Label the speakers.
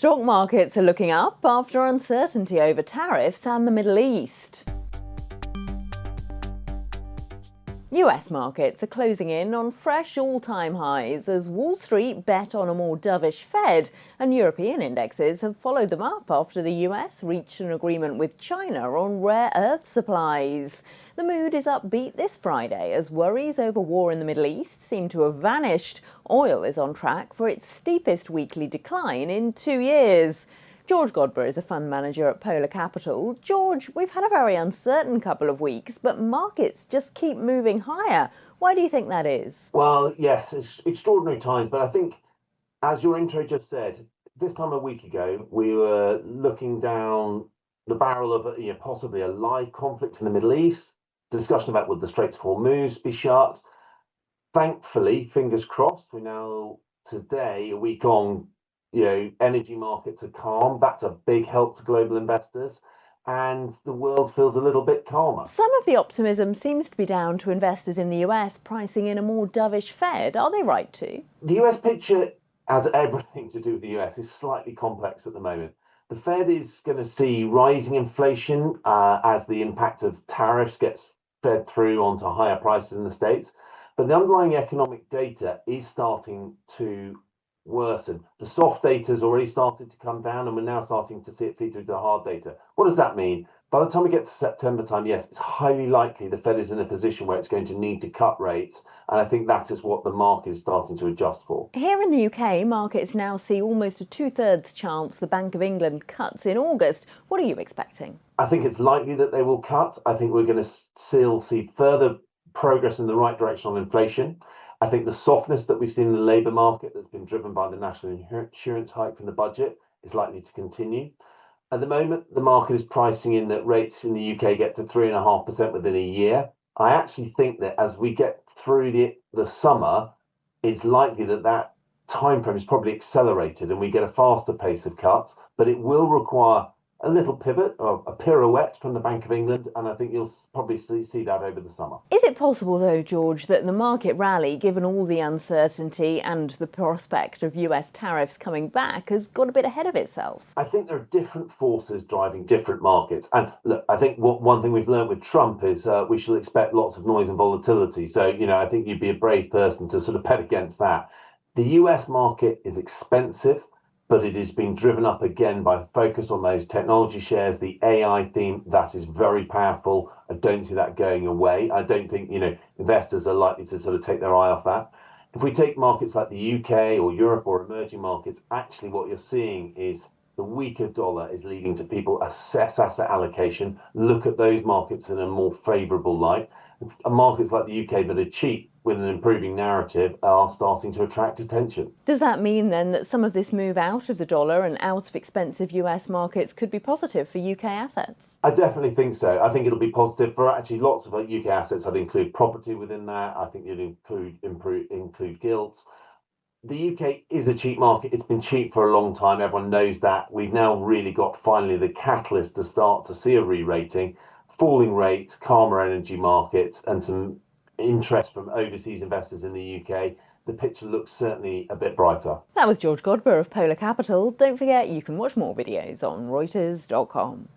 Speaker 1: Stock markets are looking up after uncertainty over tariffs and the Middle East. US markets are closing in on fresh all-time highs as Wall Street bet on a more dovish Fed, and European indexes have followed them up after the US reached an agreement with China on rare earth supplies. The mood is upbeat this Friday as worries over war in the Middle East seem to have vanished. Oil is on track for its steepest weekly decline in 2 years. George Godber is a fund manager at Polar Capital. George, we've had a very uncertain couple of weeks, but markets just keep moving higher. Why do you think that is?
Speaker 2: Well, yes, it's extraordinary times, but I think, as your intro just said, this time a week ago, we were looking down the barrel of possibly a live conflict in the Middle East, discussion about would the Straits of Hormuz be shut. Thankfully, fingers crossed, we're now today, a week on, energy markets are calm. That's a big help to global investors. And the world feels a little bit calmer.
Speaker 1: Some of the optimism seems to be down to investors in the US pricing in a more dovish Fed. Are they right to?
Speaker 2: The US picture, as everything to do with the US, is slightly complex at the moment. The Fed is going to see rising inflation as the impact of tariffs gets fed through onto higher prices in the States. But the underlying economic data is starting to worsen. The soft data has already started to come down, and we're now starting to see it feed through to the hard data. What does that mean? By the time we get to September time, yes, it's highly likely the Fed is in a position where it's going to need to cut rates, and I think that is what the market is starting to adjust for.
Speaker 1: Here in the UK, markets now see almost a two-thirds chance the Bank of England cuts in August. What are you expecting?
Speaker 2: I think it's likely that they will cut. I think we're going to still see further progress in the right direction on inflation. I think the softness that we've seen in the labour market that's been driven by the national insurance hike from the budget is likely to continue. At the moment, the market is pricing in that rates in the UK get to 3.5% within a year. I actually think that as we get through the summer, it's likely that that time frame is probably accelerated and we get a faster pace of cuts, but it will require a little pivot or a pirouette from the Bank of England, and I think you'll probably see that over the summer.
Speaker 1: Is it possible, though, George, that the market rally, given all the uncertainty and the prospect of US tariffs coming back, has got a bit ahead of itself?
Speaker 2: I think there are different forces driving different markets. And look, I think one thing we've learned with Trump is we should expect lots of noise and volatility. So, I think you'd be a brave person to sort of bet against that. The US market is expensive, but it is being driven up again by focus on those technology shares, the AI theme, that is very powerful. I don't see that going away. I don't think, investors are likely to sort of take their eye off that. If we take markets like the UK or Europe or emerging markets, actually what you're seeing is the weaker dollar is leading to people assess asset allocation, look at those markets in a more favourable light. Markets like the UK that are cheap with an improving narrative are starting to attract attention.
Speaker 1: Does that mean then that some of this move out of the dollar and out of expensive US markets could be positive for UK assets?
Speaker 2: I definitely think so. I think it'll be positive for actually lots of UK assets. I'd include property within that. I think you'd include gilts. The UK is a cheap market. It's been cheap for a long time. Everyone knows that. We've now really got finally the catalyst to start to see a re-rating. Falling rates, calmer energy markets, and some interest from overseas investors in the UK, the picture looks certainly a bit brighter.
Speaker 1: That was George Godber of Polar Capital. Don't forget you can watch more videos on Reuters.com.